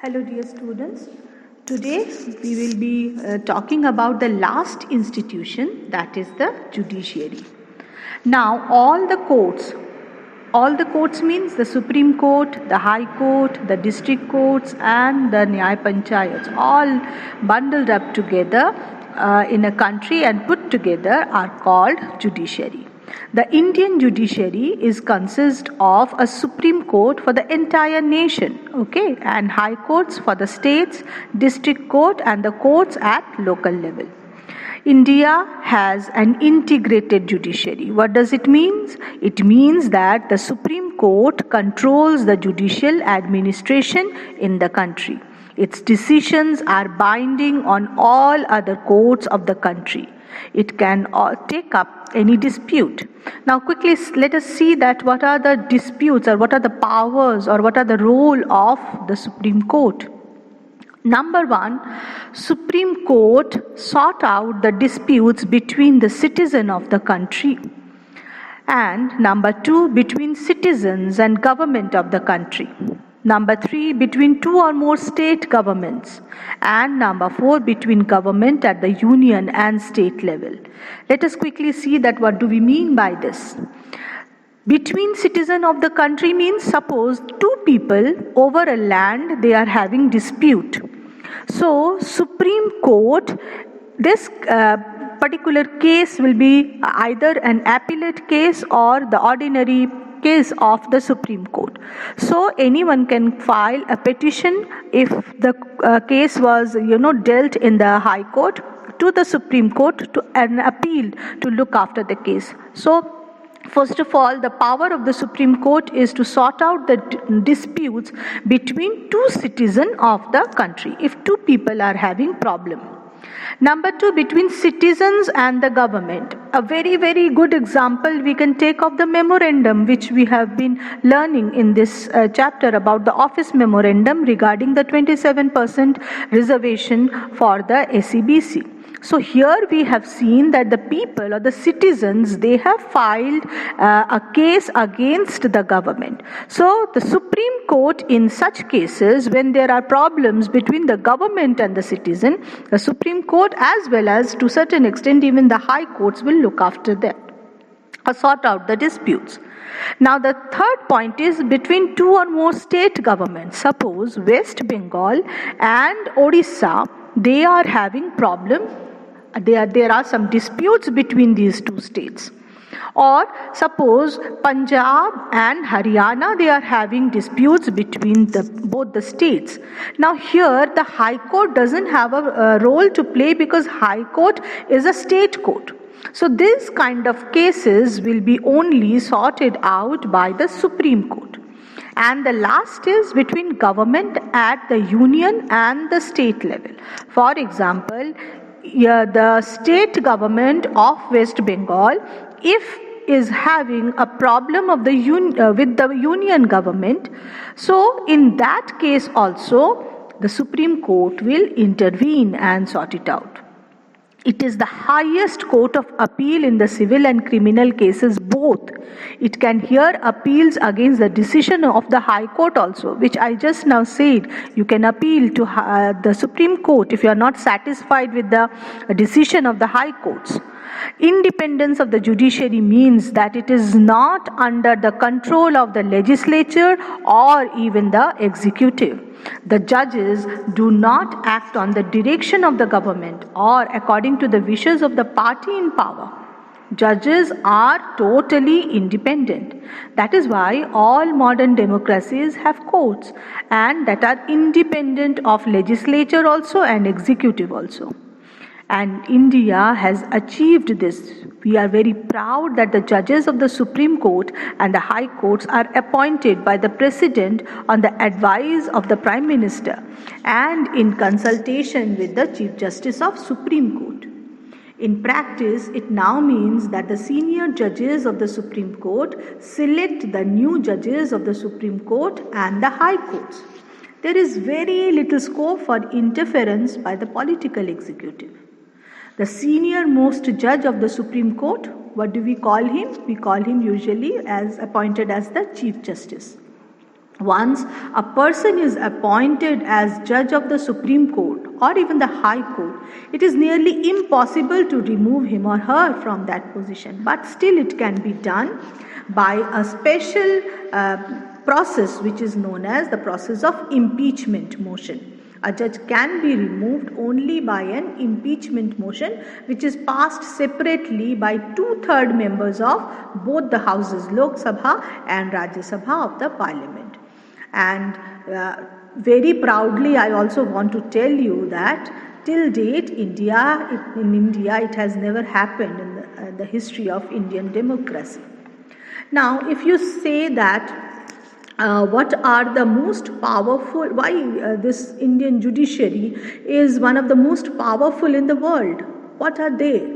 Hello dear students. Today we will be talking about the last institution, that is the judiciary. Now all the courts means the Supreme Court, the High Court, the district courts and the Nyaya Panchayats, all bundled up together in a country and put together are called judiciary. The Indian judiciary consists of a Supreme Court for the entire nation, okay, and high courts for the states, district court and the courts at local level. India has an integrated judiciary. What does it mean? It means that the Supreme Court controls the judicial administration in the country. Its decisions are binding on all other courts of the country. It can take up any dispute. Now quickly let us see that what are the disputes or what are the powers or what are the role of the Supreme Court. Number one, Supreme Court sort out the disputes between the citizen of the country. And number two, between citizens and government of the country. Number three, between two or more state governments. And number four, between government at the union and state level. Let us quickly see that what do we mean by this. Between citizen of the country means suppose two people over a land they are having dispute. So Supreme Court, this particular case will be either an appellate case or the ordinary case of the Supreme Court. So anyone can file a petition if the case was dealt in the High Court to the Supreme Court to an appeal to look after the case. So first of all, the power of the Supreme Court is to sort out the disputes between two citizens of the country if two people are having problem. Number two, between citizens and the government. A very, very good example we can take of the memorandum which we have been learning in this chapter about the office memorandum regarding the 27% reservation for the SEBC. So here we have seen that the people or the citizens, they have filed a case against the government. So the Supreme Court in such cases, when there are problems between the government and the citizen, the Supreme Court as well as to certain extent even the high courts will look after that or sort out the disputes. Now the third point is between two or more state governments. Suppose West Bengal and Odisha, they are having problem. There are some disputes between these two states. Or suppose Punjab and Haryana, they are having disputes between both the states. Now here the High Court doesn't have a role to play because High Court is a state court. So this kind of cases will be only sorted out by the Supreme Court. And the last is between government at the union and the state level. For example, the state government of West Bengal, if is having a problem of with the union government, so in that case also the Supreme Court will intervene and sort it out. It is the highest court of appeal in the civil and criminal cases both. It can hear appeals against the decision of the High Court also, which I just now said. You can appeal to the Supreme Court if you are not satisfied with the decision of the High Courts. Independence of the judiciary means that it is not under the control of the legislature or even the executive. The judges do not act on the direction of the government or according to the wishes of the party in power. Judges are totally independent. That is why all modern democracies have courts and that are independent of legislature also and executive also. And India has achieved this. We are very proud that the judges of the Supreme Court and the High Courts are appointed by the President on the advice of the Prime Minister and in consultation with the Chief Justice of Supreme Court. In practice, it now means that the senior judges of the Supreme Court select the new judges of the Supreme Court and the High Courts. There is very little scope for interference by the political executive. The senior most judge of the Supreme Court, what do we call him? We call him usually as appointed as the Chief Justice. Once a person is appointed as judge of the Supreme Court or even the High Court, it is nearly impossible to remove him or her from that position. But still, it can be done by a special process which is known as the process of impeachment motion. A judge can be removed only by an impeachment motion which is passed separately by 2/3 members of both the houses, Lok Sabha and Rajya Sabha of the Parliament. And very proudly, I also want to tell you that till date, in India, it has never happened in the history of Indian democracy. Now, if you say that what are the most powerful, why this Indian judiciary is one of the most powerful in the world, what are they?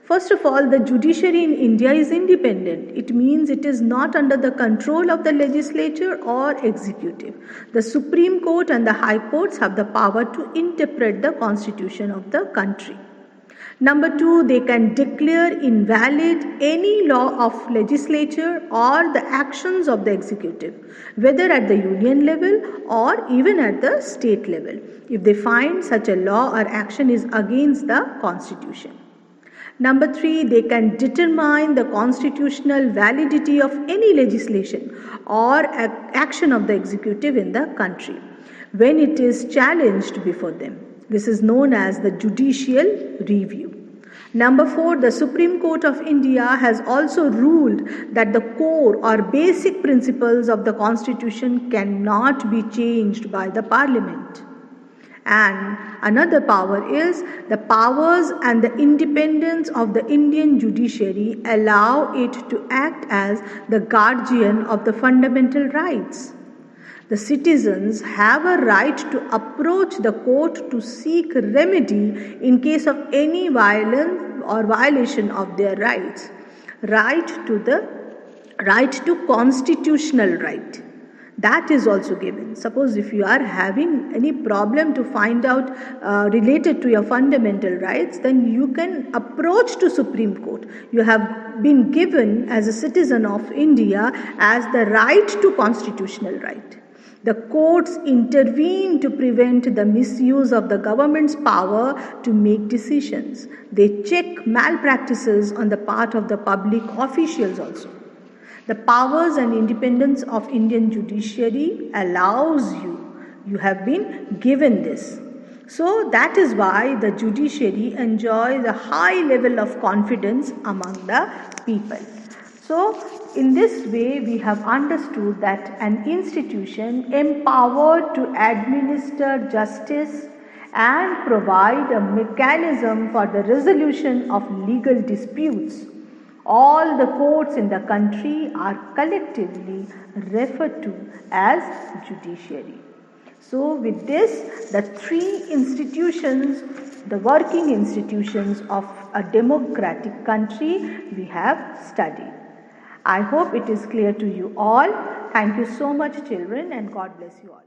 First of all, the judiciary in India is independent. It means it is not under the control of the legislature or executive. The Supreme Court and the High Courts have the power to interpret the constitution of the country. Number two, they can declare invalid any law of legislature or the actions of the executive, whether at the union level or even at the state level, if they find such a law or action is against the constitution. Number three, they can determine the constitutional validity of any legislation or action of the executive in the country when it is challenged before them. This is known as the judicial review. Number four, the Supreme Court of India has also ruled that the core or basic principles of the Constitution cannot be changed by the Parliament. And another power is the powers and the independence of the Indian judiciary allow it to act as the guardian of the fundamental rights. The citizens have a right to approach the court to seek remedy in case of any violence or violation of their rights. Right to constitutional right. That is also given. Suppose if you are having any problem to find out related to your fundamental rights, then you can approach to Supreme Court. You have been given as a citizen of India as the right to constitutional right. The courts intervene to prevent the misuse of the government's power to make decisions. They check malpractices on the part of the public officials also. The powers and independence of Indian judiciary allows you have been given this. So that is why the judiciary enjoys a high level of confidence among the people. So in this way we have understood that an institution empowered to administer justice and provide a mechanism for the resolution of legal disputes. All the courts in the country are collectively referred to as judiciary. So with this, the three institutions, the working institutions of a democratic country we have studied. I hope it is clear to you all. Thank you so much, children, and God bless you all.